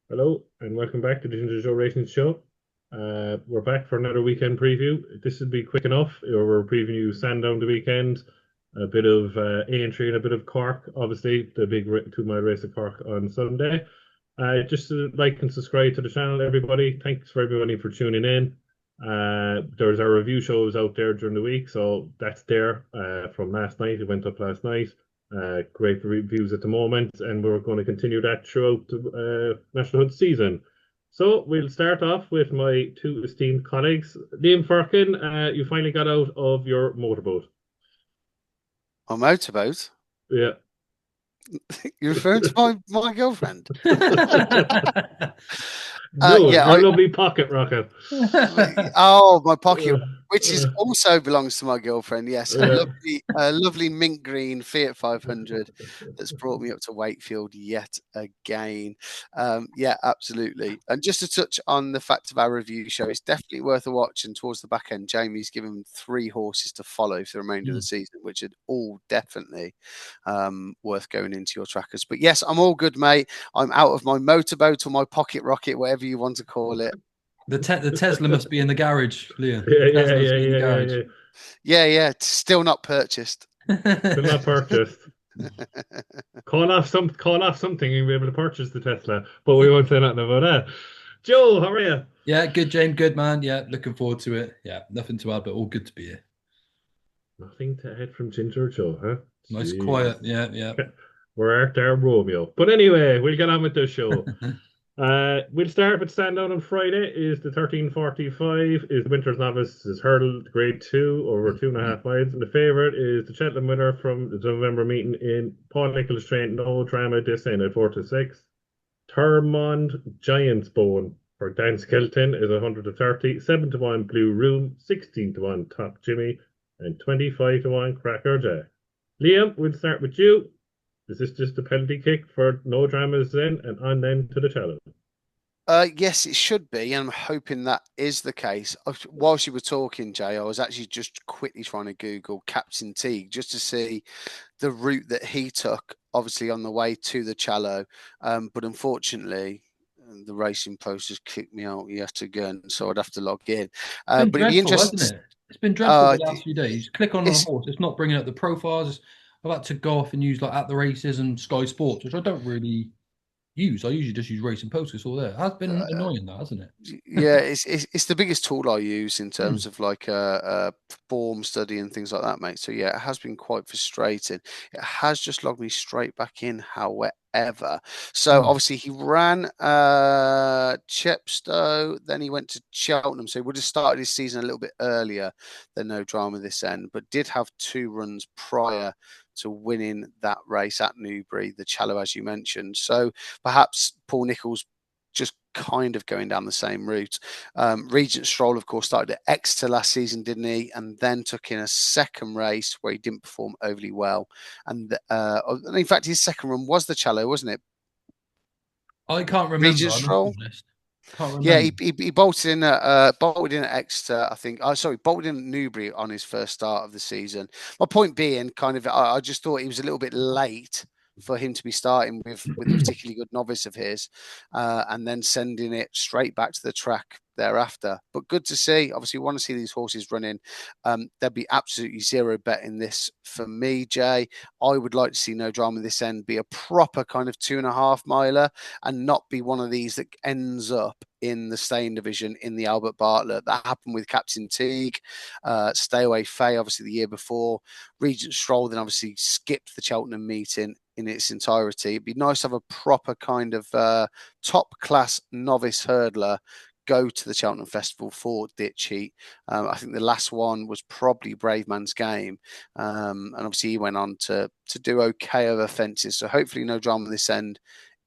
Hello, and welcome back to the Ginger Joe Racing Show. We're back for another weekend preview. This will be quick enough. We're previewing Sandown the weekend, a bit of Aintree and a bit of Cork, obviously, the big 2 mile race of Cork on Sunday. Just to like and subscribe to the channel, everybody. Thanks for everybody for tuning in. There's our review shows out there during the week, so that's there from last night. It went up last night. Great reviews at the moment, and we're going to continue that throughout the National Hunt season. So we'll start off with my two esteemed colleagues. Liam Firkin, you finally got out of your motorboat. My motorboat? Yeah. You're referring to my girlfriend? No, Yeah, her lovely pocket rocket. my pocket, Uh, which is uh, also belongs to my girlfriend. Yes, yeah. a lovely mint green Fiat 500 that's brought me up to Wakefield yet again. Yeah, absolutely. And just to touch on the fact of our review show, it's definitely worth a watch. And towards the back end, Jamie's given 3 horses to follow for the remainder of the season, which are all definitely worth going into your trackers. But yes, I'm all good, mate. I'm out of my motorboat or my pocket rocket, whatever you want to call it. The Tesla must be in the garage, Liam. Yeah, yeah, Tesla must yeah, be in the yeah, yeah, garage. yeah. Yeah, it's still not purchased. Still not purchased. Call off something and you'll be able to purchase the Tesla. But we won't say nothing about that. Joe, how are you? Yeah, good, James. Good, man. Yeah, looking forward to it. Yeah, nothing to add, but all good to be here. Nothing to add from Ginger Joe, huh? Nice, Jeez. quiet. Yeah, yeah. We're out there, Romeo. But anyway, we'll get on with the show. We'll start with Sandown on Friday. Is the 13:45 is the Winter's Novice is hurdled grade 2 over 2.5 miles, and the favourite is the Cheltenham winner from the November meeting in Paul Nicholas train. No drama this end at 4-6. Termond Giant's Bone for Dan Skelton is 130, 7-1 Blue Room, 16-1 Top Jimmy, and 25-1 Cracker Jack. Liam, we'll start with you. Is this just a penalty kick for no dramas then and on then to the challenge? Yes, it should be, and I'm hoping that is the case. Whilst you were talking, Jay, I was actually just quickly trying to Google Captain Teague just to see the route that he took, obviously on the way to the Challow. But unfortunately, the racing post has kicked me out yet again, so I'd have to log in. It's been But it'd be dreadful, hasn't interesting. it? It's been dreadful Uh, the last few days. Click on a it's horse, it's not bringing up the profiles. I've had to go off and use like at the races and Sky Sports, which I don't really use. I usually just use Racing Post. It's all there. It has been annoying, that, hasn't it? yeah, it's the biggest tool I use in Hmm. terms of like form study and things like that, mate. So yeah, it has been quite frustrating. It has just logged me straight back in, however. So Hmm. obviously he ran Chepstow, then he went to Cheltenham. So he would have started his season a little bit earlier than No Drama this end, but did have 2 runs prior to winning that race at Newbury, the Challow, as you mentioned. So perhaps Paul Nicholls just kind of going down the same route. Regent Stroll, of course, started at Exeter last season, didn't he? And then took in a second race where he didn't perform overly well. And in fact, his second run was the Challow, wasn't it? I can't remember, Regent I must be Stroll. honest. Can't Yeah, remember. he bolted in at Exeter, I think. Oh, sorry, bolted in at Newbury on his first start of the season. My point being, kind of, I just thought he was a little bit late for him to be starting with a particularly good novice of his, and then sending it straight back to the track thereafter. But good to see. Obviously, we want to see these horses running. There'd be absolutely zero bet in this for me, Jay. I would like to see No Drama this end be a proper kind of 2.5 miler and not be one of these that ends up in the staying division in the Albert Bartlett. That happened with Captain Teague, Stay Away Faye, obviously the year before. Regent Stroll then obviously skipped the Cheltenham meeting in its entirety. It'd be nice to have a proper kind of top class novice hurdler go to the Cheltenham Festival for Ditch Heat. I think the last one was probably Brave Man's Game. And obviously he went on to do okay over fences. So hopefully No Drama this end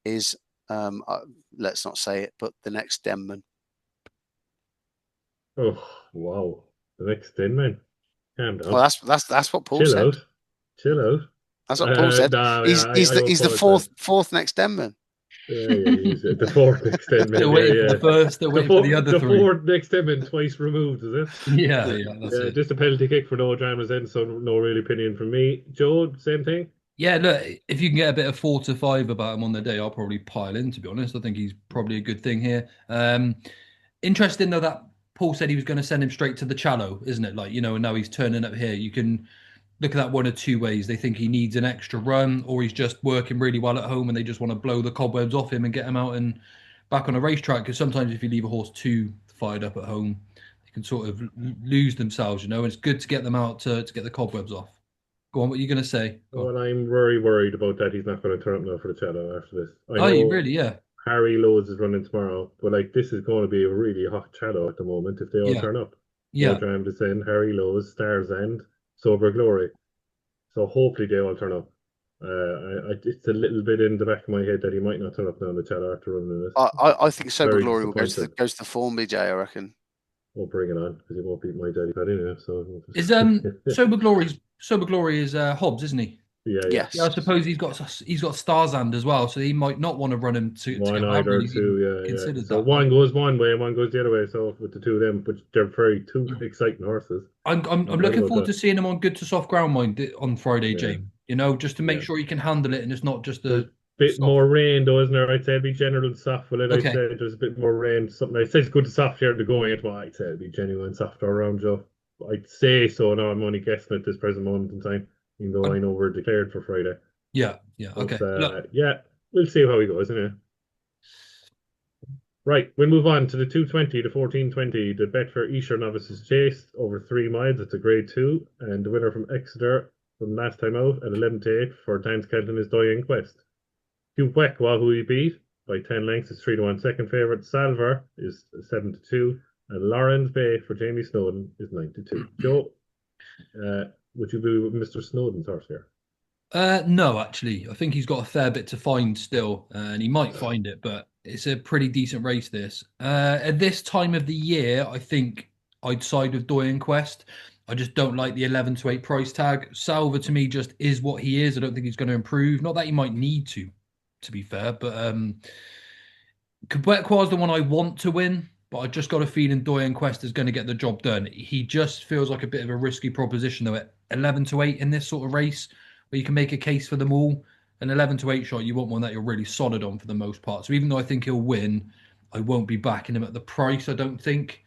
is um, uh, let's not say it, but the next Denman. Oh, wow. The next thing, man. Calm Well, down. that's what Paul Chill said. out. Chill out. That's what Paul said. No, yeah, I know what He's the Paul said. fourth next Denman. Yeah, yeah, he's the fourth extendment. Still Yeah, waiting for yeah. the first, still waiting for the other The three. fourth extendment twice removed, is it? Yeah, yeah, that's Yeah, it. just a penalty kick for no dramas then, so no real opinion from me. Joe, same thing. Yeah, look, if you can get a bit of 4 to 5 about him on the day, I'll probably pile in, to be honest. I think he's probably a good thing here. Interesting, though, that Paul said he was going to send him straight to the Challow, isn't it? Like, and now he's turning up here. You can look at that one of two ways. They think he needs an extra run, or he's just working really well at home and they just want to blow the cobwebs off him and get him out and back on a racetrack. Because sometimes if you leave a horse too fired up at home, they can sort of lose themselves, and it's good to get them out to get the cobwebs off. Go on, what are you going to say? Go on. Well, I'm very worried about that. He's not going to turn up now for the Shadow after this. I Oh, you know really? Yeah. Harry Lowe's is running tomorrow, but like this is going to be a really hot Shadow at the moment if they all Yeah. turn up. Yeah. Mojam Descent, Harry Lowe's, Stars End, Sober Glory. So hopefully they all turn up. It's a little bit in the back of my head that he might not turn up now in the Shadow after running this. I think Sober Very Glory will disappointed. goes to Formby, Jay, I reckon. We'll bring it on because he won't beat my daddy pad anyway. So Is Sober Glory is Hobbs, isn't he? yeah. Yes. Yeah, I suppose he's got Starzand as well, so he might not want to run him to One together. I either really two, yeah. considered So that. one goes one way and one goes the other way. So with the two of them, but they're very two exciting horses. I'm No doubt looking about forward that. to seeing him on good to soft ground mind on Friday, Yeah, James. Just to make yeah. sure he can handle it and it's not just There's a a bit soft. more rain though, isn't there? I'd say it'd be general soft with it. I'd Okay. say there's a bit more rain. Something I'd say it's good to soft here to going it, but I'd say it'd be genuine soft all around, Joe. I'd say so. Now I'm only guessing at this present moment in time, even though I know we're declared for Friday. Yeah. But Okay. Look, yeah, we'll see how he goes, anyway. Right, we'll move on to the 220, the 1420, the Betfair Esher Novices Chase over 3 miles. It's a grade 2, and the winner from Exeter from last time out at 11 to 8 for Temps Cheltenham is Diane Quest. Quebecois, who he beat by 10 lengths, is 3 to 1. Second favourite, Salver, is 7 to 2, and Lawrence Bay for Jamie Snowden is 9 to 2. Joe, would you be with Mr. Snowden's horse here? no, actually, I think he's got a fair bit to find still, and he might find it, but it's a pretty decent race. This at this time of the year, I think I'd side with Doyen Quest. I just don't like the 11 to 8 price tag. Salva to me just is what he is. I don't think he's going to improve. Not that he might need to be fair, but Quebecois is the one I want to win. But I just got a feeling Doyen Quest is going to get the job done. He just feels like a bit of a risky proposition though at 11 to 8 in this sort of race where you can make a case for them all. An 11 to 8 shot, you want one that you're really solid on for the most part. So even though I think he'll win, I won't be backing him at the price, I don't think.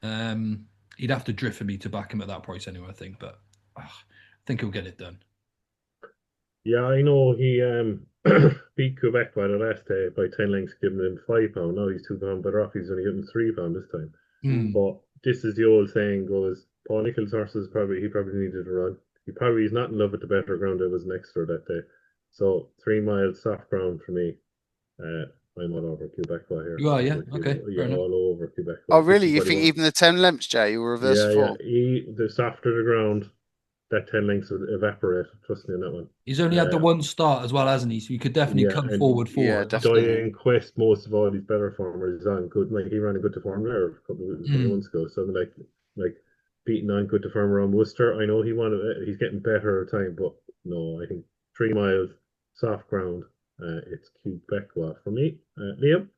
He'd have to drift for me to back him at that price anyway, I think. But I think he'll get it done. Yeah, I know he beat Quebec by the last day by 10 lengths, giving him £5. Now he's £2 better off. He's only getting £3 this time. But this is the old saying goes, Paul Nicholls' horses he probably needed a run. He's not in love with the better ground that was next to her that day. So 3 miles soft ground for me. I'm all over Quebecois here. You are, yeah? Okay, Yeah, fair enough. all over Quebecois. Oh, This really? is You what he think wants. even the 10 lengths, Jay, will reverse Yeah, form? the softer the ground, that 10 lengths would evaporate. Trust me on that one. He's only had the one start as well, hasn't he? So you could definitely come and forward for Yeah, it. definitely. Diane Quest, most of all, he's better formers. He's on good. Like he ran a good to farm there a couple of months ago. So like beating on good to farmer on Worcester. I know he's getting better at time, but no, I think 3 miles soft ground. It's Quebecois for me. Liam.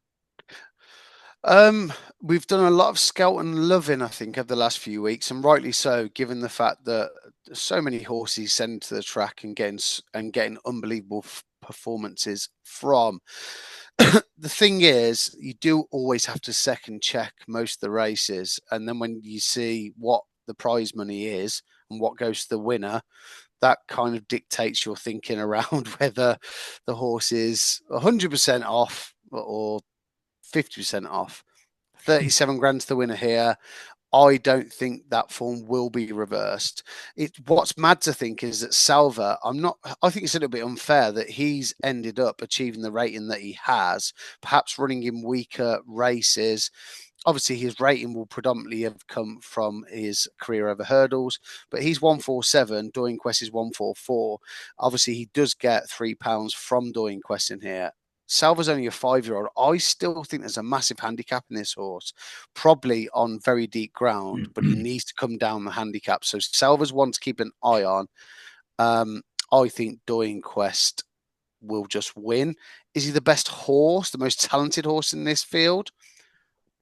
We've done a lot of Skelton loving, I think, over the last few weeks, and rightly so, given the fact that so many horses send to the track and getting unbelievable performances from. The thing is, you do always have to second check most of the races, and then when you see what the prize money is and what goes to the winner, that kind of dictates your thinking around whether the horse is 100% off or 50% off. 37 grand to the winner here. I don't think that form will be reversed. What's mad to think is that Salva, I think it's a little bit unfair that he's ended up achieving the rating that he has, perhaps running in weaker races. Obviously, his rating will predominantly have come from his career over hurdles, but he's 147. Doing Quest is 144. Obviously, he does get £3 from Doing Quest in here. Salva's only a 5-year-old. I still think there's a massive handicap in this horse, probably on very deep ground, but he needs to come down the handicap. So Salva's one to keep an eye on. I think Doing Quest will just win. Is he the best horse, the most talented horse in this field?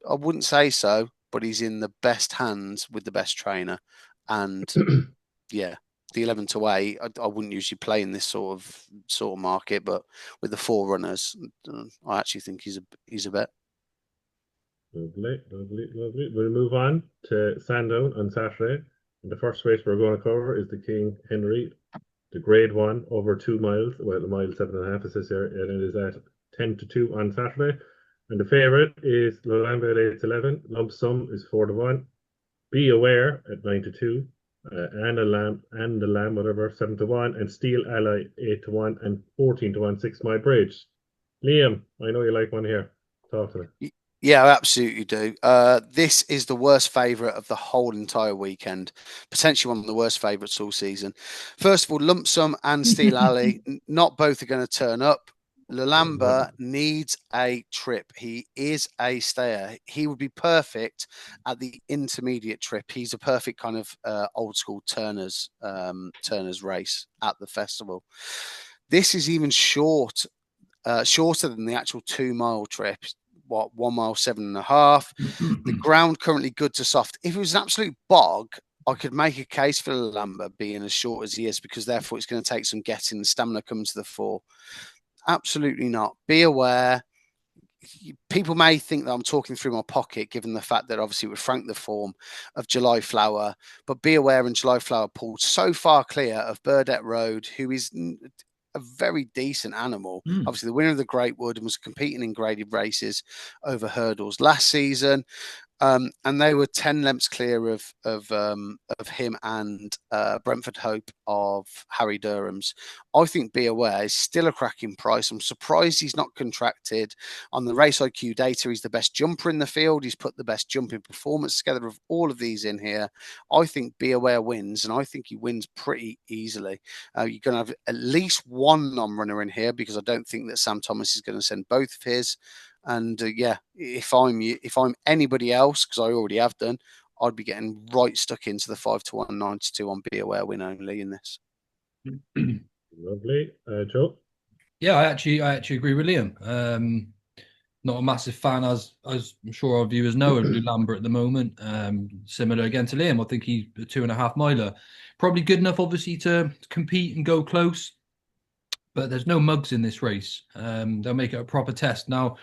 I wouldn't say so, but he's in the best hands with the best trainer. And yeah. the 11 to 8, I wouldn't usually play in this sort of market, but with the 4 runners, I actually think he's a bet. Lovely. We'll move on to Sandown on Saturday. And the first race we're going to cover is the King Henry, the Grade 1 over 2 miles. Well, a mile 7.5 it says here, and it is at 10 to 2 on Saturday. And the favourite is Lolamba at 8 to 11. Lump sum is 4 to 1. Be Aware at 9 to 2. And the Lamb, whatever, 7 to 1. And Steel Ally 8 to 1 and 14 to 1, 6 Mile Bridge. Liam, I know you like one here. Talk to me. Yeah, I absolutely do. This is the worst favourite of the whole entire weekend. Potentially one of the worst favourites all season. First of all, Lump Sum and Steel Alley, not both are going to turn up. Lolamba needs a trip. He is a stayer. He would be perfect at the intermediate trip. He's a perfect kind of old school Turner's race at the festival. This is even shorter than the actual 2 mile trip. 1 mile 7.5. The ground currently good to soft. If it was an absolute bog, I could make a case for Lolamba being as short as he is, because therefore it's going to take some getting and stamina coming to the fore. Absolutely not. Be Aware. People may think that I'm talking through my pocket, given the fact that obviously we franked the form of July Flower, but Be Aware and July Flower pulled so far clear of Burdett Road, who is a very decent animal. Obviously, the winner of the Great Wood and was competing in graded races over hurdles last season. And they were 10 lengths clear of him and Brentford Hope of Harry Durham's. I think Be Aware is still a cracking price. I'm surprised he's not contracted. On the Race IQ data, he's the best jumper in the field. He's put the best jumping performance together of all of these in here. I think Be Aware wins, and I think he wins pretty easily. You're going to have at least one non-runner in here, because I don't think that Sam Thomas is going to send both of his. And if I'm anybody else, because I already have done, I'd be getting right stuck into the 5 to 1, 9 to 2 on Be Aware win only in this. Lovely, Joe. Yeah, I actually agree with Liam. Not a massive fan, as I'm sure our viewers know, of Lolamba at the moment. Similar again to Liam, I think he's a 2.5 miler, probably good enough, obviously, to compete and go close. But there's no mugs in this race. They'll make it a proper test now.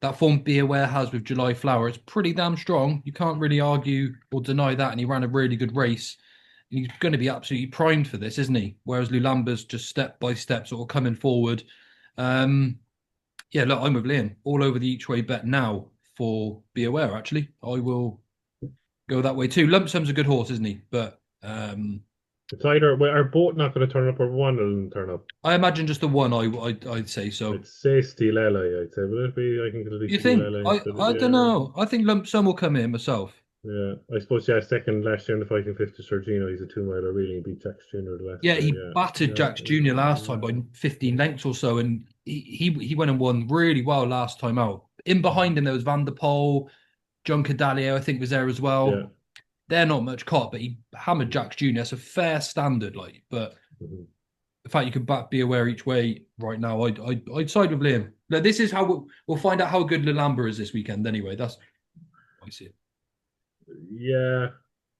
That form Be Aware has with July Flower, it's pretty damn strong. You can't really argue or deny that. And he ran a really good race. He's going to be absolutely primed for this, isn't he? Whereas Lulamba's just step by step sort of coming forward. Look, I'm with Liam. All over the each way bet now for Be Aware, actually. I will go that way too. Lump Sum's a good horse, isn't he? But it's either are both not going to turn up, or one will turn up. I imagine just the one. I'd say so. I'd say Steel Ally. I'd say, will it be? I think it'll be. You Steel think? Ally I don't know. I think Lump Sum will come in myself. Yeah, I suppose. Yeah, second last year in the Fighting Fifth to Sergino. He's a 2 miler. Really beat Jacks Junior the last. Yeah, he battered Jacks Junior last time by 15 lengths or so, and he went and won really well last time out. In behind him there was Van der Poel, John Cadalio, I think, was there as well. Yeah. They're not much caught, but he hammered Jacks Junior. It's a fair standard, but the fact you can back Be Aware each way right now, I'd side with Liam. Now, this is how we'll find out how good Lolamba is this weekend. Anyway, that's how I see it. Yeah,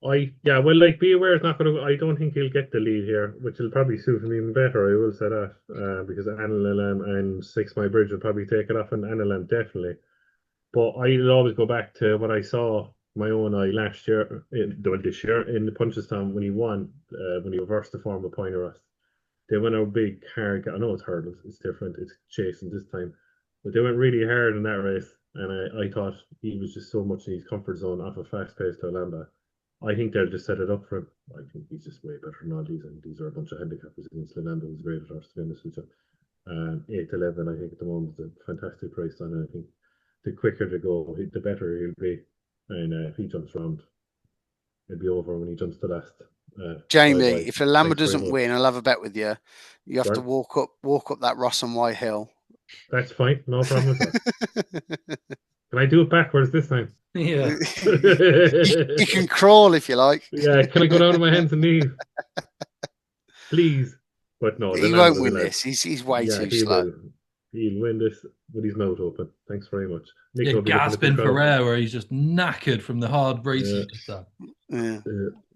well, like Be Aware is not going to. I don't think he'll get the lead here, which will probably suit him even better. I will say that because Anilam and 6 Mile Bridge will probably take it off, and Anilam definitely. But I'll always go back to what I saw my own eye last year, this year in the Punchestown when he won, when he reversed the form of Poinerast. They went a big hard. I know it's hurdles, it's different, it's chasing this time, but they went really hard in that race, and I thought he was just so much in his comfort zone off a fast pace to Lamba. I think they'll just set it up for him. I think he's just way better than all these, and these are a bunch of handicappers against Lamba, who's great at horse, to be honest with you. 8 to 11, I think at the moment is a fantastic price on it. I think the quicker to go, the better he'll be. And if he jumps around, it'll be over when he jumps to last. Jamie, if Lolamba doesn't win, I'll have a bet with you. You have to walk up that Ross and White hill. That's fine, no problem with that. Can I do it backwards this time? Yeah. you can crawl if you like. Yeah, can I go down on my hands and knees? Please. But no, he won't win this. He's way too slow. He'll win this with his mouth open. Thanks very much. Gasping for air, where he's just knackered from the hard races. Yeah.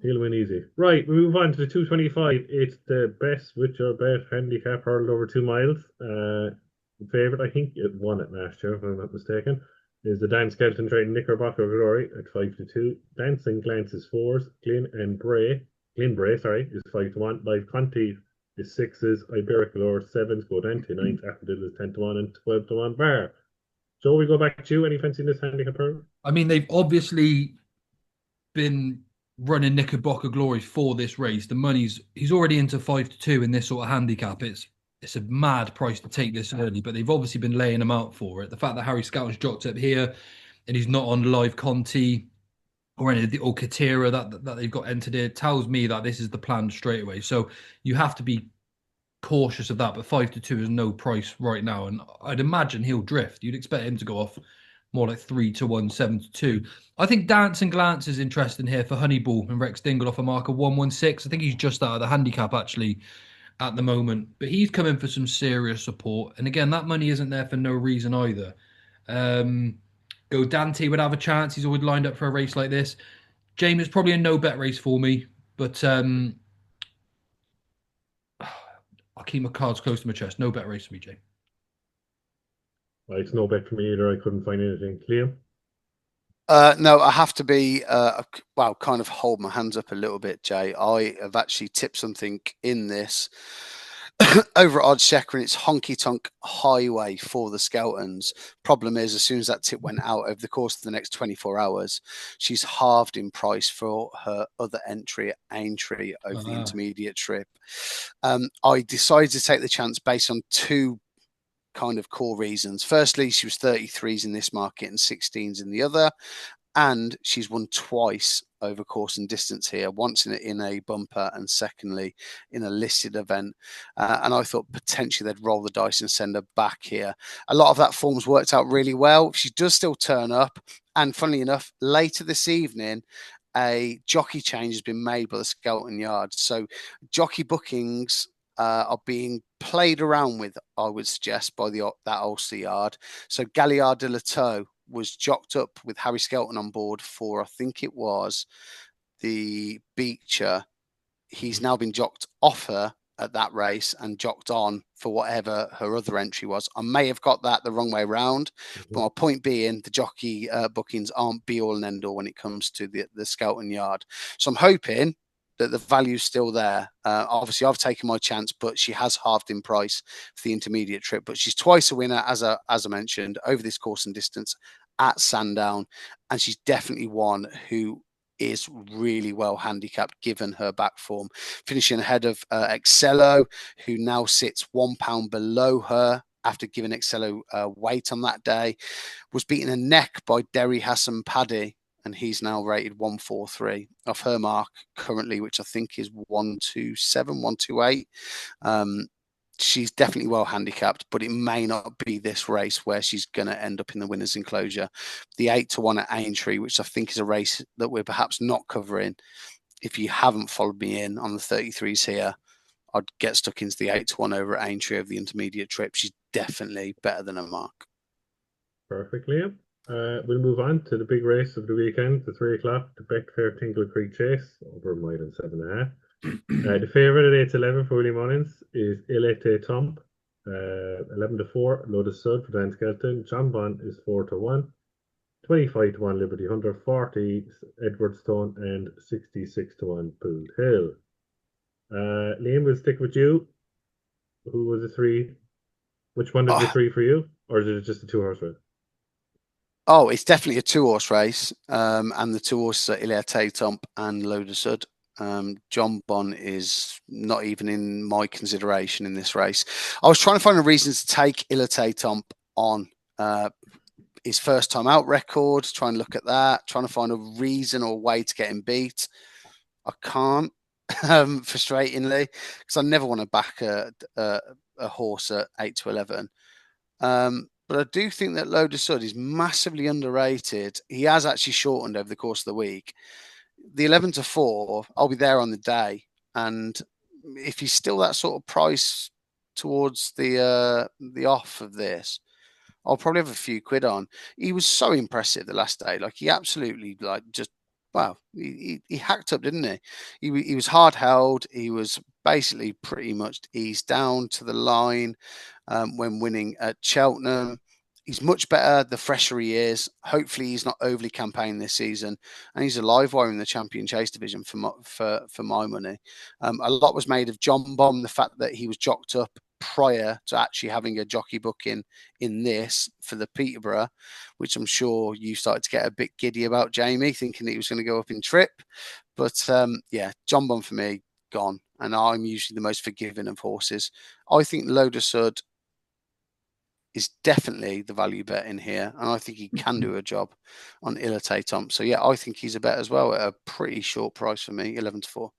He'll win easy. Right, we move on to the 225. It's the best with your bet handicap hurdle over 2 miles. Favorite, I think it won it last year, if I'm not mistaken, is the Dan Skelton train Knickerbocker Glory at 5-2. Dancing Glances fours. Glyn Bray, sorry, is 5-1. Live Conti is sixes. Iberical or sevens. Go down to ninth. Affordable is 10-1 and 12-1 bar. Joe, we go back to you. Any fancy in this handicap hurdle? I mean, they've obviously been running Knickerbocker Glory for this race. The money's he's already into 5-2 in this sort of handicap. It's a mad price to take this early, but they've obviously been laying him out for it. The fact that Harry Scout's jocked up here and he's not on live Conti or any of the or Katira that they've got entered here tells me that this is the plan straight away. So you have to be cautious of that. But 5-2 is no price right now, and I'd imagine he'll drift. You'd expect him to go off more like 3-1, 7-2. I think Dance and Glance is interesting here for Honeyball and Rex Dingle off a mark of 116. I think he's just out of the handicap actually at the moment, but he's coming for some serious support. And again, that money isn't there for no reason either. Go Dante would have a chance. He's always lined up for a race like this. James is probably a no bet race for me, but I'll keep my cards close to my chest. No bet race for me, James. Well, it's no bet for me either. I couldn't find anything. Liam? No, I have to be, kind of hold my hands up a little bit, Jay. I have actually tipped something in this over at Oddschecker, and it's Honky Tonk Highway for the Skeltons. Problem is, as soon as that tip went out over the course of the next 24 hours, she's halved in price for her other entry at Aintree over the intermediate trip. I decided to take the chance based on two kind of core reasons. Firstly, she was 33s in this market and 16s in the other, and she's won twice over course and distance here, once in a bumper and secondly in a listed event. And I thought potentially they'd roll the dice and send her back here. A lot of that form's worked out really well. She does still turn up, and funnily enough, later this evening, a jockey change has been made by the Skelton Yard. So jockey bookings are being played around with, I would suggest, by that Ulster Yard. So Galliard de Lateau was jocked up with Harry Skelton on board for, I think it was the Beecher. He's now been jocked off her at that race and jocked on for whatever her other entry was. I may have got that the wrong way around, but my point being, the jockey bookings aren't be all and end all when it comes to the Skelton Yard. So I'm hoping that the value's still there. Obviously, I've taken my chance, but she has halved in price for the intermediate trip. But she's twice a winner, as I mentioned, over this course and distance at Sandown, and she's definitely one who is really well handicapped given her back form, finishing ahead of Excello, who now sits £1 below her after giving Excello weight on that day, was beaten a neck by Derry Hassan Paddy, and he's now rated 143 off her mark currently, which I think is 127, 128. She's definitely well handicapped, but it may not be this race where she's going to end up in the winner's enclosure. The 8-1 at Aintree, which I think is a race that we're perhaps not covering. If you haven't followed me in on the 33s here, I'd get stuck into the 8-1 over at Aintree over the intermediate trip. She's definitely better than her mark. Perfect, Liam. We'll move on to the big race of the weekend, the 3 o'clock, the Betfair Tingle Creek Chase, over a mile and 7.5. The favourite at 8-11 for Willie Mullins is Etait Temps, 11-4, Lotus Sud for Dan Skelton. Jonbon is 4-1, 25-1 Liberty Hunter, 40 Edward Stone, and 66-1 Pool Hill. Liam, we'll stick with you. Who was the three? Which one of the three for you? Or is it just a 2-horse race? Oh, it's definitely a 2-horse race. And the 2 horses are Etait Temps and Lotus Sud. Jonbon is not even in my consideration in this race. I was trying to find a reason to take Etait Temps on his first time out record, trying to look at that, trying to find a reason or way to get him beat. I can't, frustratingly, because I never want to back a horse at 8-11. But I do think that Lotus Sud is massively underrated. He has actually shortened over the course of the week. The 11-4, I'll be there on the day. And if he's still that sort of price towards the off of this, I'll probably have a few quid on. He was so impressive the last day. Like, he absolutely, like, just Wow, he hacked up, didn't he? He was hard held. He was basically pretty much eased down to the line when winning at Cheltenham. He's much better the fresher he is. Hopefully, he's not overly campaigning this season, and he's a live wire in the Champion Chase division for my money. A lot was made of Jonbon, the fact that he was jocked up prior to actually having a jockey booking in this for the Peterborough, which I'm sure you started to get a bit giddy about, Jamie, thinking that he was going to go up in trip. But yeah, Jonbon for me, gone. And I'm usually the most forgiving of horses. I think Lotus Sud is definitely the value bet in here, and I think he can do a job on Etait Temps. So yeah, I think he's a bet as well at a pretty short price for me, 11-4.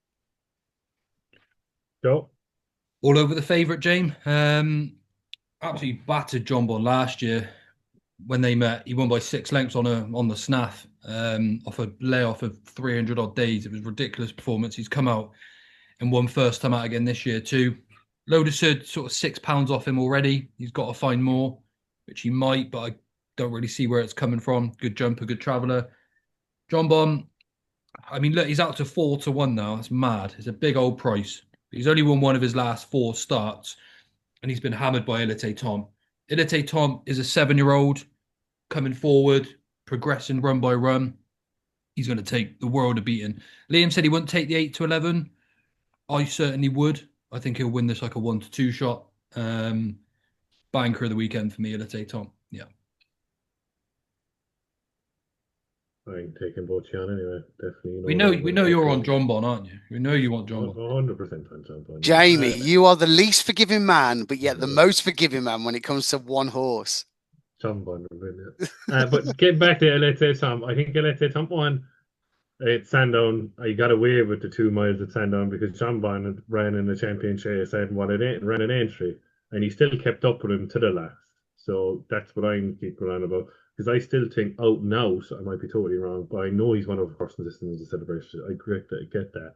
Joe? All over the favourite, James. Absolutely battered Jonbon last year when they met. He won by 6 lengths on the snaff off a layoff of 300 odd days. It was a ridiculous performance. He's come out and won first time out again this year too. Lotus Sud sort of £6 off him already. He's got to find more, which he might, but I don't really see where it's coming from. Good jumper, good traveller. Jonbon, I mean, look, he's out to 4-1 now. That's mad. It's a big old price. He's only won one of his last 4 starts, and he's been hammered by Etait Temps. Etait Temps is a 7-year-old coming forward, progressing run by run. He's going to take the world of beating. Liam said he wouldn't take the 8-11. I certainly would. I think he'll win this like a 1-2 shot. Banker of the weekend for me, Etait Temps. Yeah. I'm taking both you on anyway. Definitely. We know you're on Jonbon, aren't you? We know you want Jonbon. 100% on Jonbon. Jamie, you are the least forgiving man, but yet the most forgiving man when it comes to one horse. Jonbon, but getting back to Etait Temps, I think Etait Temps won at Sandown. I got away with the 2 miles at Sandown because Jonbon ran in the champion chase and ran an entry, and he still kept up with him to the last. So that's what I'm keeping on about. Because I still think out and out, I might be totally wrong, but I know he's one of the horse consistent in the celebration. I get that.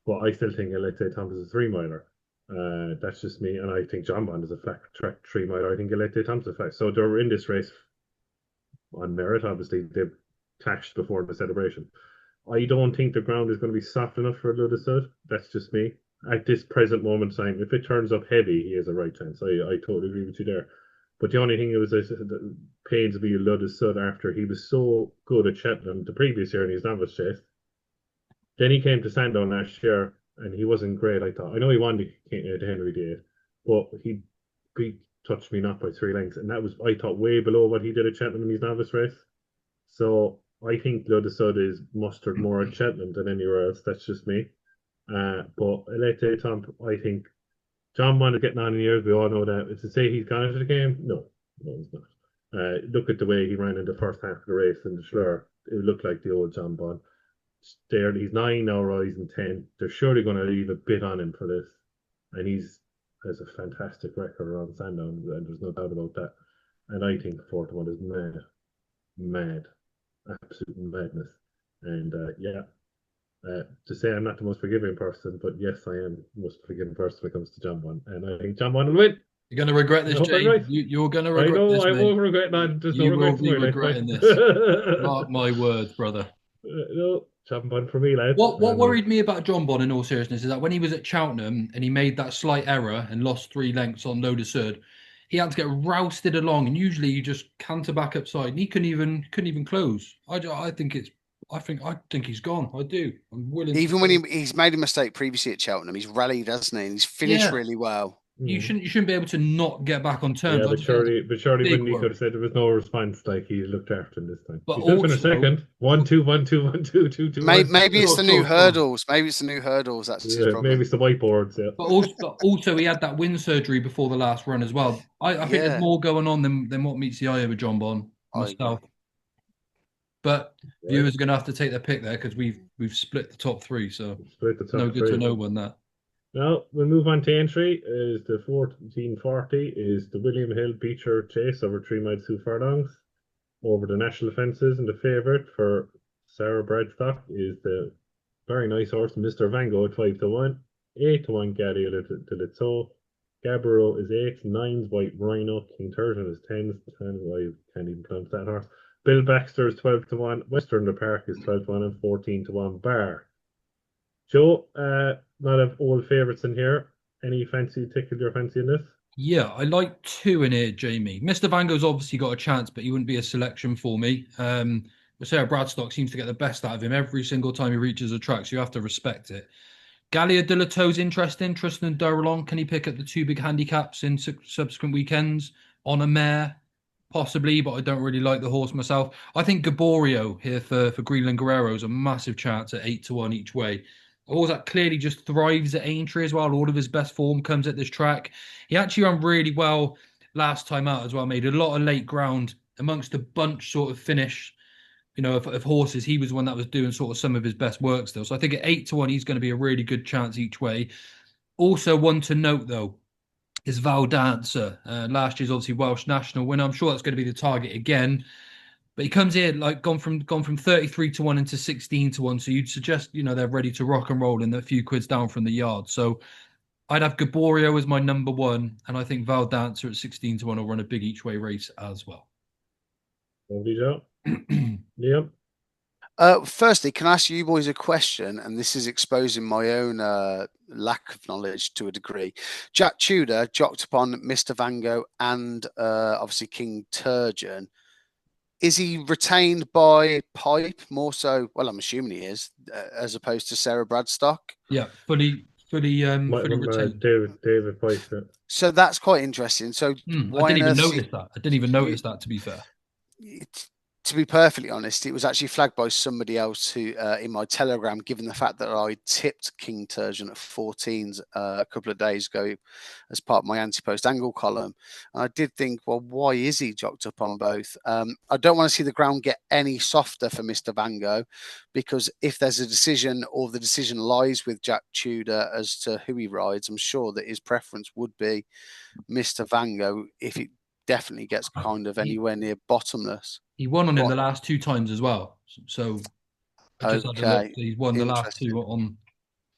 But I still think Etait Temps is a 3-miler. That's just me. And I think Jonbon is a flat track 3-miler. I think Etait Temps is a flat. So they're in this race on merit, obviously. They've clashed before the celebration. I don't think the ground is going to be soft enough for Lotus Sud. That's just me. At this present moment in time, if it turns up heavy, he has a right chance. I totally agree with you there. But the only thing it was the pains me Lotus Sud after he was so good at Cheltenham the previous year in his novice chase. Then he came to Sandown last year and he wasn't great, I thought. I know he won the Henry Day, but he touched me not by 3 lengths. And that was, I thought, way below what he did at Cheltenham in his novice race. So I think Lotus Sud is mustered more at Cheltenham than anywhere else. That's just me. But Etait Temps, I think Jonbon is getting on in years. We all know that. It's to say he's gone into the game? No, he's not. Look at the way he ran in the first half of the race in the Schlur. It looked like the old Jonbon. He's 9 now, rising 10. They're surely going to leave a bit on him for this. And has a fantastic record around Sandown, and there's no doubt about that. And I think 4-1 is mad, absolute madness. And to say I'm not the most forgiving person, but yes, I am the most forgiving person when it comes to Jonbon. And I think Jonbon will win. You're going to regret this, Jay. Right. You're going to regret this. I know, I won't regret that. There's no regrets in my life. Regretting this. Mark my words, brother. No, Jonbon for me, lads. What worried me about Jonbon, in all seriousness, is that when he was at Cheltenham and he made that slight error and lost 3 lengths on Lotus Sud, he had to get rousted along, and usually you just canter back upside, and he couldn't even close. I think he's gone. I do. I'm willing. Even when he's made a mistake previously at Cheltenham, he's rallied, hasn't he? And he's finished really well. You shouldn't be able to not get back on terms. Yeah, but surely when he could have said there was no response, like he looked after him this time. But he's also, finished second. 1-2, 1-2, 1-2, 2-2. Maybe it's the new hurdles. Maybe it's the new hurdles. That's his problem. Maybe it's the whiteboards. Yeah. But also he had that wind surgery before the last run as well. I think there's more going on than what meets the eye with Jonbon myself. But viewers are going to have to take their pick there because we've split the top 3, so no good to no one that. Now we'll move on to entry. Is the 1440 is the William Hill Beecher Chase over 3 miles 2 furlongs over the national fences, and the favourite for Sarah Bradstock is the very nice horse Mr. Van Gogh at 5-1, 8-1 Gary Delitzo. Gabbro is 8, 9's White Rhino, King Turgeon is 10s, I can't even pronounce that horse. Bill Baxter is 12-1. Western the Park is 12-1 and 14-1 bar. Joe, a lot of old favourites in here. Any fancy tickled your fancy in this? Yeah, I like two in here, Jamie. Mr. Vango's obviously got a chance, but he wouldn't be a selection for me. But Sarah Bradstock seems to get the best out of him every single time he reaches a track, so you have to respect it. Gallia de la Toe's interesting. Tristan Durlong, can he pick up the two big handicaps in subsequent weekends on a mare? Possibly, but I don't really like the horse myself. I think Gaborio here for Greenland Guerrero is a massive chance at 8-1 each way. A horse that clearly just thrives at Aintree as well. All of his best form comes at this track. He actually ran really well last time out as well. Made a lot of late ground amongst a bunch sort of finish, of horses. He was one that was doing sort of some of his best work still. So I think at 8-1, he's going to be a really good chance each way. Also, one to note though is Val Dancer. Last year's obviously Welsh national winner. I'm sure that's going to be the target again. But he comes here like gone from 33-1 into 16-1. So you'd suggest, they're ready to rock and roll and a few quids down from the yard. So I'd have Gaborio as my number one, and I think Val Dancer at 16-1 will run a big each way race as well. Lovely job. Liam? Firstly, can I ask you boys a question? And this is exposing my own lack of knowledge to a degree. Jack Tudor jocked upon Mr. Vango and obviously King Turgeon. Is he retained by Pipe more so? Well, I'm assuming he is, as opposed to Sarah Bradstock. Yeah, fully retained. David Pipe. Yeah. So that's quite interesting. So I didn't even notice that. I didn't even notice that, to be fair. To be perfectly honest, it was actually flagged by somebody else who, in my Telegram, given the fact that I tipped King Turgeon at 14s a couple of days ago as part of my Ante-Post angle column. And I did think, well, why is he jocked up on both? I don't want to see the ground get any softer for Mr. Vango, because if there's a decision or the decision lies with Jack Tudor as to who he rides, I'm sure that his preference would be Mr. Vango if it definitely gets kind of anywhere near bottomless. He won on him the last two times as well. So I just had a look. He's won the last two on,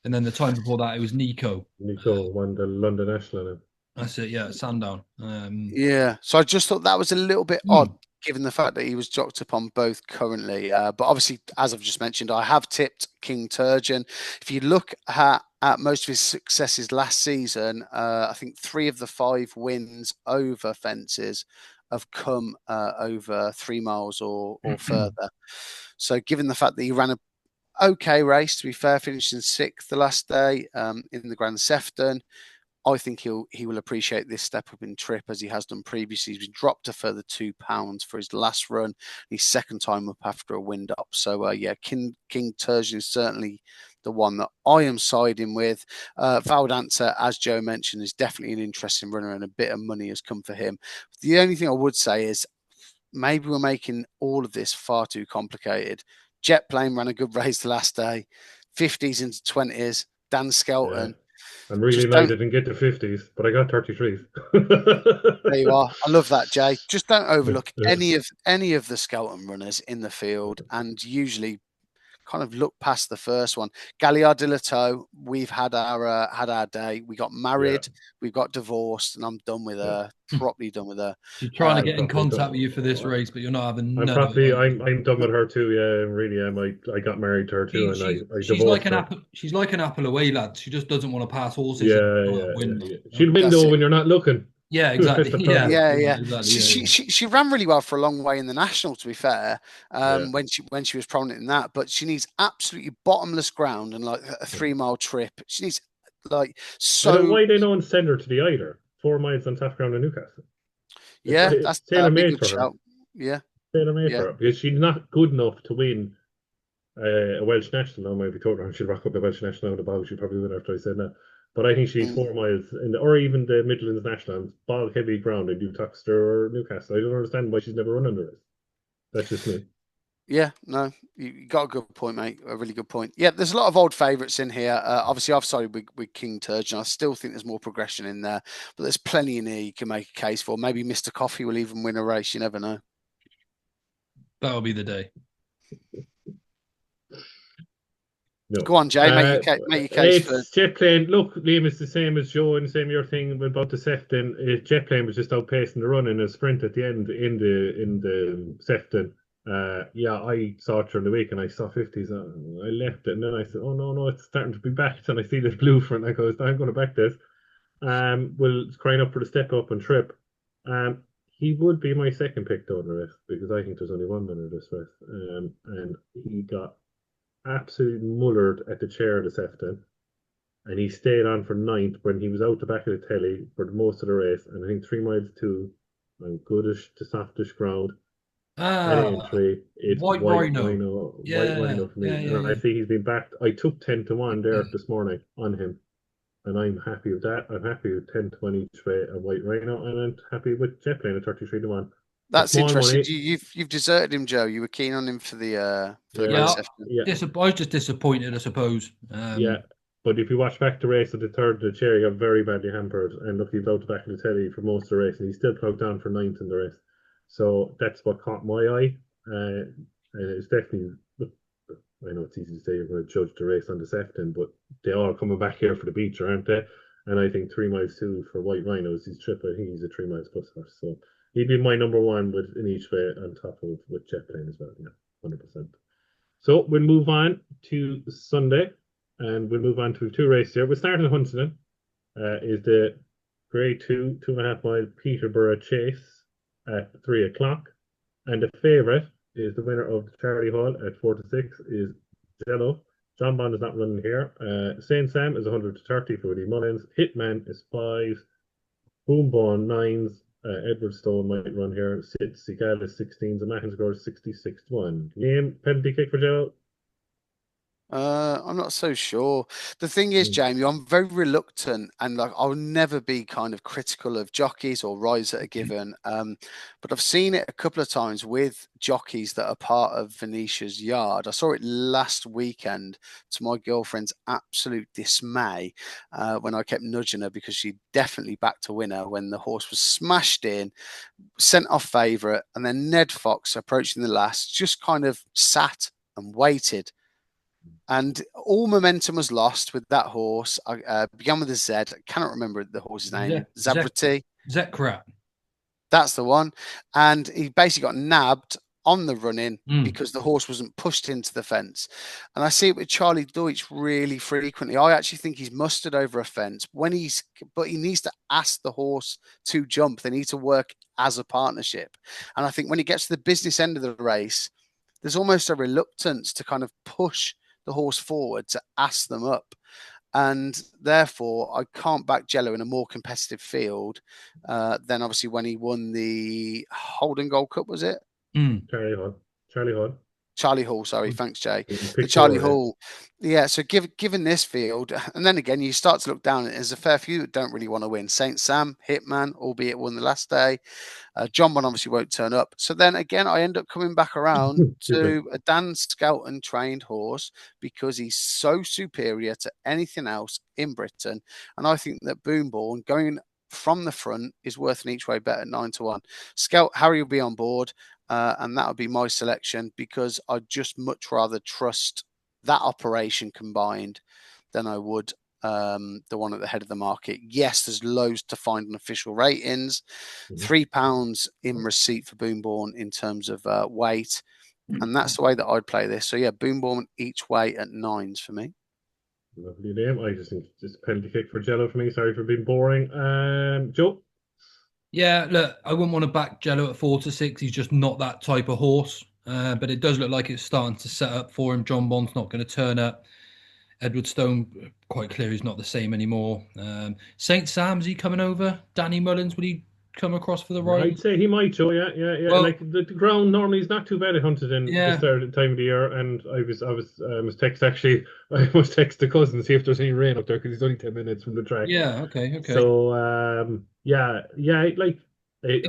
and then the time before that it was Nico. Nico won the London National. That's it, yeah, Sandown. Yeah, so I just thought that was a little bit odd, given the fact that he was jocked up on both currently. But obviously, as I've just mentioned, I have tipped King Turgeon. If you look at most of his successes last season, I think 3 of the 5 wins over fences have come over 3 miles or further. So given the fact that he ran a okay race, to be fair, finished in 6th the last day in the Grand Sefton, I think he will appreciate this step up in trip as he has done previously. He's dropped a further £2 for his last run, his second time up after a wind up. So King Turgeon is certainly the one that I am siding with. Val Dancer, as Joe mentioned, is definitely an interesting runner, and a bit of money has come for him. The only thing I would say is maybe we're making all of this far too complicated. Jet Plane ran a good race the last day, 50s into 20s. Dan Skelton. Yeah. I'm really annoyed I didn't get to 50s, but I got 33s. There you are. I love that, Jay. Just don't overlook any of the Skelton runners in the field, and usually kind of look past the first one. Galliard de la Toe, we've had our day. We got married, we got divorced, and I'm done with her. Properly done with her. She's trying to get in contact with you for this race, but you're not having none of it. I'm done with her too. Yeah, really am. I got married to her too, and I she's like an apple. She's like an apple away, lad. She just doesn't want to pass horses. Yeah. She'll win though when you're not looking. Yeah, exactly. Yeah. Exactly. She ran really well for a long way in the national, to be fair, when she was prominent in that. But she needs absolutely bottomless ground and like a 3-mile trip. She needs like so. I don't know why they don't send her to the Eider, 4 miles on top ground in Newcastle. Yeah, that's tailor-made for her. Shout. Yeah, tailor-made for her, because she's not good enough to win a Welsh national. Now, maybe told her she'd rock up the Welsh national on the ball. She'd probably win after I said that. But I think she's 4 miles or even the Midlands National, ball heavy ground in Newcastle or Newcastle. I don't understand why she's never run under it. That's just me. Yeah, no, you got a good point, mate. A really good point. Yeah, there's a lot of old favourites in here. Obviously, I've sided with King Turgeon. I still think there's more progression in there, but there's plenty in here you can make a case for. Maybe Mr. Coffee will even win a race. You never know. That'll be the day. No. Go on, Jay. Make your case. It's Jet Plane. Look, Liam, it's the same as Joe and the same your thing about the Sefton. Jet Plane was just outpacing the run in a sprint at the end in the Sefton. Yeah, I saw it during the week and I saw 50s. I left it and then I said, oh no, no, it's starting to be backed. And I see this blue for it and I go, I'm going to back this. It's crying up for the step up and trip. He would be my second pick though in the race because I think there's only one winner this race. And he got absolutely mullered at the chair this afternoon. And he stayed on for ninth when he was out the back of the telly for most of the race. And I think 3 miles two on goodish to softish ground. At Ah, entry, it's White Rhino. White Yeah, Rhino for me. yeah, yeah, And I yeah. see he's been backed. I took 10-1 there this morning on him, and I'm happy with that. I'm happy with 10-1 each way a White Rhino, and I'm happy with Jet playing at 33-1. The That's small interesting. money, You've deserted him, Joe. You were keen on him for the yeah, race Yeah, after. yeah, I was just disappointed, I suppose. yeah. But if you watch back the race at the third, the chair got very badly hampered, and look, he was out the back of the telly for most of the race, and he still plugged on for ninth in the race. So that's what caught my eye, and it's definitely. I know it's easy to say you're going to judge the race on the Sefton, but they are coming back here for the beach, aren't they? And I think 3 miles two for White Rhinos, his trip, I think he's a 3 miles plus horse. So he'd be my number one with in each way on top of with Jet Plane as well. Yeah, 100%. So we'll move on to Sunday, and we'll move on to two races here. We'll start in Huntingdon. Is the Grade 2, 2.5 mile Peterborough Chase at 3 o'clock. And the favourite is the winner of the Charity Hall at 4-6 is Jello. Jonbon is not running here. Saint Sam is 100-30 for Willie Mullins. Hitman is 5. Boombone 9s. Edward Stone might run here. Sid Seagal is 16s. And Mackenscore is 66-1. Game penalty kick for Jello. I'm not so sure. The thing is, Jamie, I'm very reluctant, and like I'll never be kind of critical of jockeys or rides that are given. But I've seen it a couple of times with jockeys that are part of Venetia's yard. I saw it last weekend to my girlfriend's absolute dismay when I kept nudging her because she definitely backed a winner when the horse was smashed in, sent off favourite, and then Ned Fox approaching the last just kind of sat and waited. And all momentum was lost with that horse. I began with a Z. I cannot remember the horse's name. Zavrati. Zekrat. That's the one. And he basically got nabbed on the run-in Mm. because the horse wasn't pushed into the fence. And I see it with Charlie Deutsch really frequently. I actually think he's mustered over a fence but he needs to ask the horse to jump. They need to work as a partnership. And I think when he gets to the business end of the race, there's almost a reluctance to kind of push the horse forward to ask them up. And therefore, I can't back Jello in a more competitive field than obviously when he won the Holden Gold Cup, was it? Charlie Hall. Charlie Hall. Charlie Hall, sorry. Thanks, Jay. The Pick Charlie four, Hall. Yeah, so given this field, and then again, you start to look down, there's a fair few that don't really want to win. Saint Sam, Hitman, albeit won the last day. Jonbon obviously won't turn up. So then again, I end up coming back around to a Dan Skelton trained horse because he's so superior to anything else in Britain. And I think that Boomborn going from the front is worth an each way bet at 9-1. Scout Harry will be on board. And that would be my selection because I'd just much rather trust that operation combined than I would the one at the head of the market. Yes, there's loads to find on official ratings. £3 in receipt for Boomborn in terms of weight. And that's the way that I'd play this. So yeah, Boomborn each way at 9s for me. Lovely name. I just think it's just a penalty kick for Jello for me. Sorry for being boring. Joe? Yeah, look, I wouldn't want to back Jello at 4-6. He's just not that type of horse. But it does look like it's starting to set up for him. Jonbon's not going to turn up. Edward Stone, quite clear he's not the same anymore. St. Sam, is he coming over? Danny Mullins, would he come across for the ride? I'd say he might, Joe. Yeah. Well, like the ground normally is not too bad at Huntingdon this time of the year. And I was text actually. I must text the cousin to see if there's any rain up there because he's only 10 minutes from the track. Yeah. Okay. So like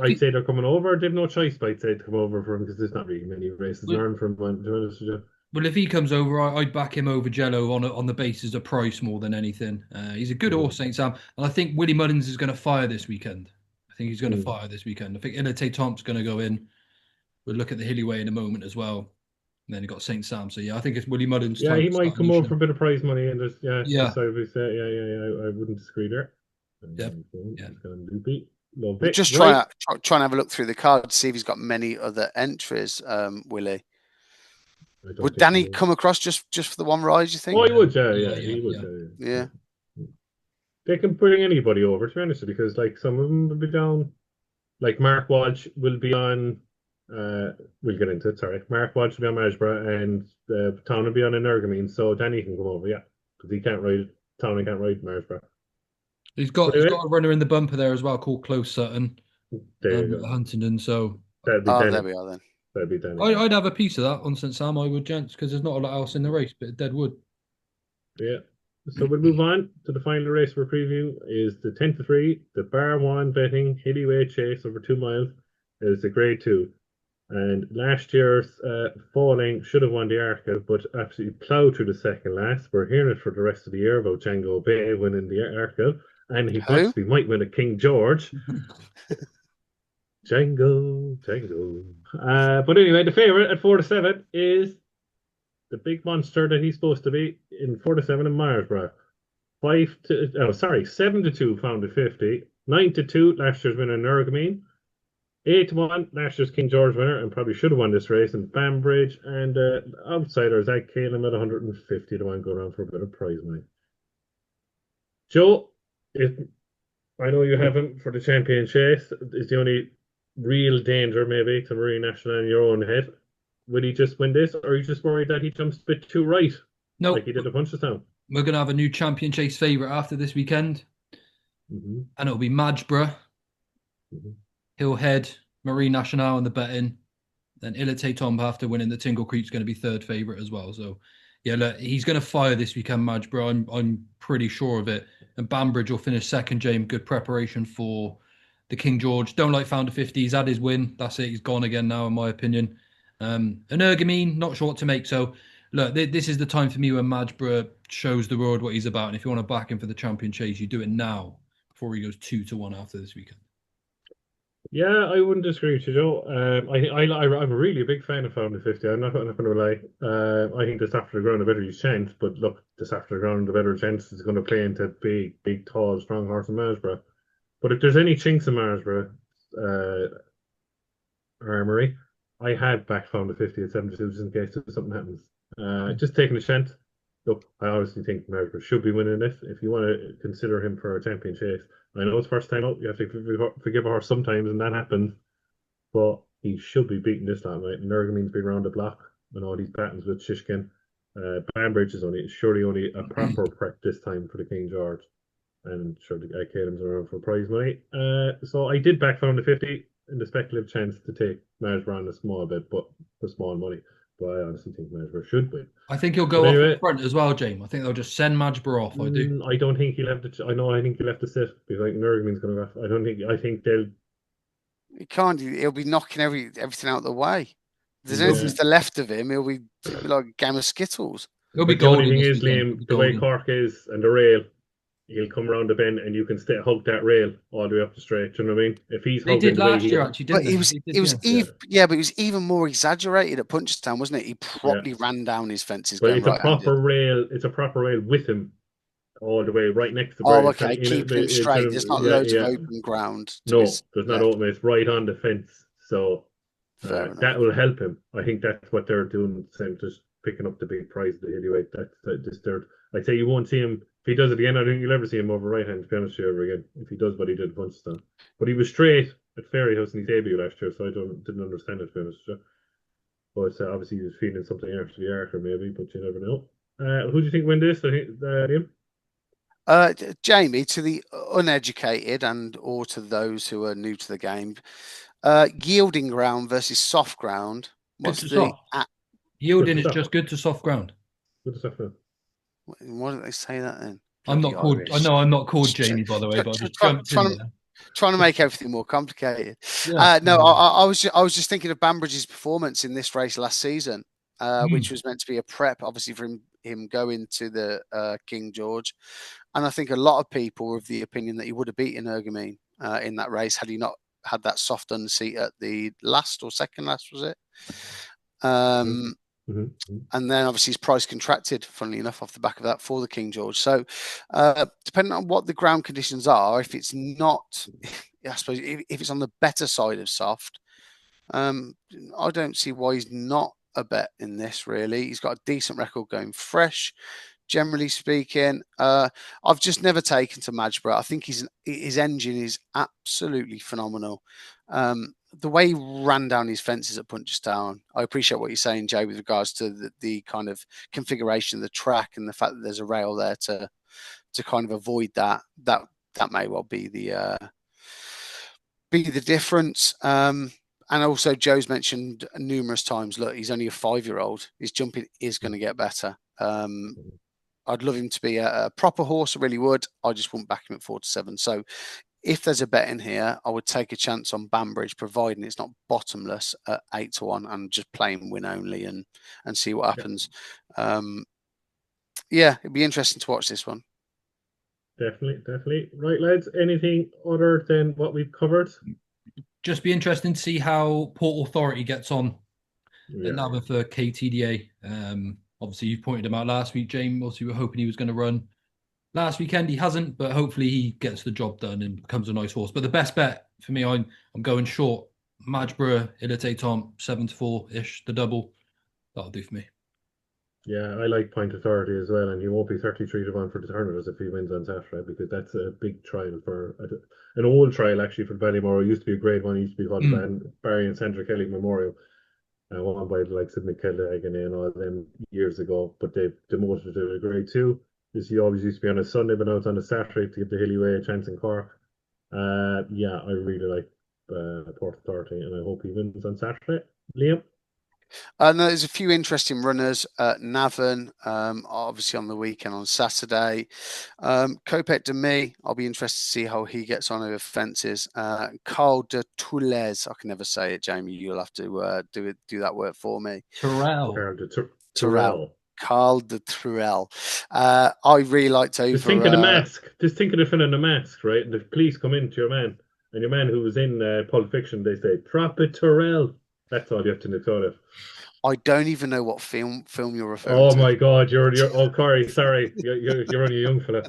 I'd say they're coming over. They've no choice, but I'd say to come over for him because there's not really many races learned from him. To be honest with you. Well, if he comes over, I'd back him over Jello on the basis of price more than anything. He's a good horse, St. Sam. And I think Willie Mullins is going to fire this weekend. I think he's going to fire this weekend. I think Etait Temps going to go in. We'll look at the Hilly way in a moment as well. And then you got St. Sam. So, yeah, I think it's Willie Mullins. Yeah, he might come over for a bit of prize money. And yeah. So I wouldn't disagree there. Yeah. It's going to be. Love I'm it. just Right. trying to have a look through the card to see if he's got many other entries, Willie. I don't Would think Danny come across just for the one ride, you think? Oh, he would, yeah, Yeah, he would, Yeah. They can bring anybody over, to be honest, because like some of them will be down. Like Mark Walsh will be on. We'll get into it. Sorry, Mark Walsh will be on Magsborough, and Town will be on Energamine. So Danny can come over, yeah, because he can't ride. Town can't ride Magsborough. He's But got anyway, a runner in the bumper there as well called Close Sutton there at you go. Huntingdon. So That'd be Oh, Danny. there we are then. That'd be Danny. I'd have a piece of that on St Sam. I would, gents, because there's not a lot else in the race, but dead wood. Yeah. So we'll move on to the final race for preview. Is the 10 to 3, the Bar 1 betting Hilly Way Chase over 2 miles. Is the grade 2. And last year's Falling should have won the Arca, but absolutely ploughed through the second last. We're hearing it for the rest of the year about Django Bay winning the Arca, and he possibly might win a King George. Django. But anyway, the favourite at 4 to 7 is the big monster that he's supposed to be in 4 to 7 in Marsborough. 7 to 2 found at 50. 9 to 2 last year's winner Nergamine. 8 to 1 last year's King George winner and probably should have won this race in Bambridge, and outsiders at Cheltenham at 150 to 1 go around for a bit of prize money. Joe, I know you have him for the champion chase. Is the only real danger maybe to Marine National in your own head. Will he just win this, or are you just worried that he jumps a bit too right? No, like he did a bunch of times. We're going to have a new champion chase favourite after this weekend. Mm-hmm. And it'll be Magsborough. Mm-hmm. He'll head Marine National in the betting. Then Etait after winning the Tingle Creek's going to be third favourite as well. So, yeah, look, he's going to fire this weekend, Magsborough. I'm pretty sure of it. And Bambridge will finish second, James. Good preparation for the King George. Don't like Founder 50. He's had his win. That's it. He's gone again now, in my opinion. Energamine, not sure what to make. So, look, this is the time for me when Magsborough shows the world what he's about. And if you want to back him for the champion chase, you do it now before he goes 2 to 1 after this weekend. Yeah, I wouldn't disagree with you, Joe. I'm really a big fan of Founder 50. I'm not going to lie. I think this after the ground a better chance, but look, this after the ground a better chance is going to play into big, tall, strong horse in Marsborough. But if there's any chinks in Marsborough armory, I had back Founder 50 at 72 just in case something happens. Just taking a chance. Look, I honestly think Marsborough should be winning this. If you want to consider him for a champion chase, I know it's first time out. You have to forgive a horse sometimes, and that happens. But he should be beating this lot, right? Nergamine's been around the block and all these patterns with Shishkin. Bambridge is surely only a proper prep this time for the King George. And sure, the Cheltenham's around for prize money. So I did back Founder 50 in the speculative chance to take Magsborough on a small bit, but for small money. But I honestly think Magsborough should win. I think he'll go off in front as well, James. I think they'll just send Magsborough off. I do. I don't think he'll have to. I think he'll have to sit because I think Nergamine's going to go. I think they'll. He can't. He'll be knocking everything out of the way. If there's anything to the left of him, he'll be like a game of Skittles. He'll be the only thing is, Liam, the way Cork is and the rail, he'll come around the bend and you can hug that rail all the way up the straight. Do you know what I mean? If he's they did last year, actually, didn't they? But it was even more exaggerated at Punchestown, wasn't it? He properly ran down his fences. But it's a proper rail. It's a proper rail with him all the way right next to. Oh, okay. Keeping him straight. There's not loads of open ground. No, there's not open. It's right on the fence. So that will help him. I think that's what they're doing. Just picking up the big prize of the heavyweight. That's third. I'd say you won't see him. If he does it again, I don't think you'll ever see him over right hand, to be honest with you, ever again. If he does what he did once time. But he was straight at Fairyhouse in his debut last year, so I didn't understand it, to be honest with you. But obviously he was feeling something after the Archer, maybe, but you never know. Who do you think win this? I think Liam? Jamie, to the uneducated or to those who are new to the game, yielding ground versus soft ground. Yielding is just good to soft ground. Good to soft ground. Why don't they say that then? I'm not called. I know I'm not called Jamie, by the way, but trying to make everything more complicated. I was just thinking of Bambridge's performance in this race last season, which was meant to be a prep, obviously, for him going to the King George, and I think a lot of people were of the opinion that he would have beaten Nergamine in that race had he not had that soft underseat at the last or second last, was it? And then obviously his price contracted, funnily enough, off the back of that for the King George. So depending on what the ground conditions are, if it's not I suppose if it's on the better side of soft, I don't see why he's not a bet in this. Really, he's got a decent record going fresh. Generally speaking, I've just never taken to Majborough. I think his engine is absolutely phenomenal. The way he ran down his fences at Punchestown, I appreciate what you're saying, Jay, with regards to the kind of configuration of the track and the fact that there's a rail there to kind of avoid that. That may well be the difference. And also, Joe's mentioned numerous times, look, he's only a 5-year-old. His jumping is going to get better. I'd love him to be a proper horse. I really would. I just wouldn't back him at 4 to 7. So if there's a bet in here, I would take a chance on Banbridge, providing it's not bottomless at 8 to 1 and just playing win only and see what happens. Yeah, it'd be interesting to watch this one. Definitely. Right, lads, anything other than what we've covered? Just be interesting to see how Port Authority gets on. Another for KTDA. Obviously, you pointed him out last week, James. Also, we were hoping he was going to run last weekend. He hasn't, but hopefully he gets the job done and becomes a nice horse. But the best bet for me, I'm going short. Majborough, Etait, Temps, 7 to 4 ish, the double. That'll do for me. Yeah, I like Point Authority as well, and he won't be 33 to 1 for the tournament if he wins on Saturday, because that's a big trial for an old trial actually for Ballymore. It used to be a grade one, it used to be called the Barry and Sandra Kelly Memorial. Won by the likes of Nick Kellegan and all of them years ago, but they've demoted it to a grade two. This always used to be on a Sunday, but now it's on a Saturday to give the Hilly Way a chance in Cork. Yeah, I really like Port Authority, and I hope he wins on Saturday. Liam? No, there's a few interesting runners at Navan, obviously on the weekend on Saturday. Copet de Me, I'll be interested to see how he gets on over fences. Carl de Toulouse, I can never say it, Jamie. You'll have to do that word for me. Terrell. Carl de Terrell. I really liked over. Just think of the mask. Just think of the film in the mask, right? And the police come into your man, and your man who was in Pulp Fiction, they say, "Proper Terrell." That's all you have to know out of. I don't even know what film you're referring to. Oh my God, you're oh Corey, sorry, you're only a young fella.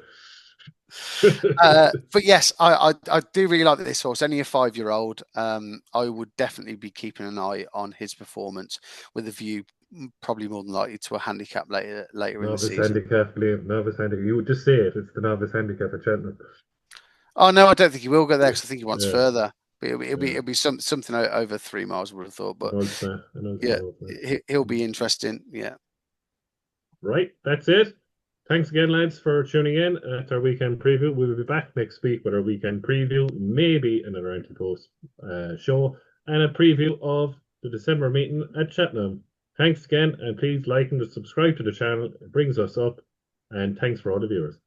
But yes, I do really like this horse. Only a 5-year-old. I would definitely be keeping an eye on his performance with a view, probably more than likely, to a handicap later in the season. Handicap, Liam. Novice handicap. You would just say it. It's the novice handicap at Cheltenham. Oh no, I don't think he will go there because I think he wants further. But it'll be something over 3 miles, I would have thought. But he'll be interesting. Yeah. Right, that's it. Thanks again, lads, for tuning in at our weekend preview. We will be back next week with our weekend preview, maybe another Ante-Post show, and a preview of the December meeting at Cheltenham. Thanks again, and please like and subscribe to the channel. It brings us up, and thanks for all the viewers.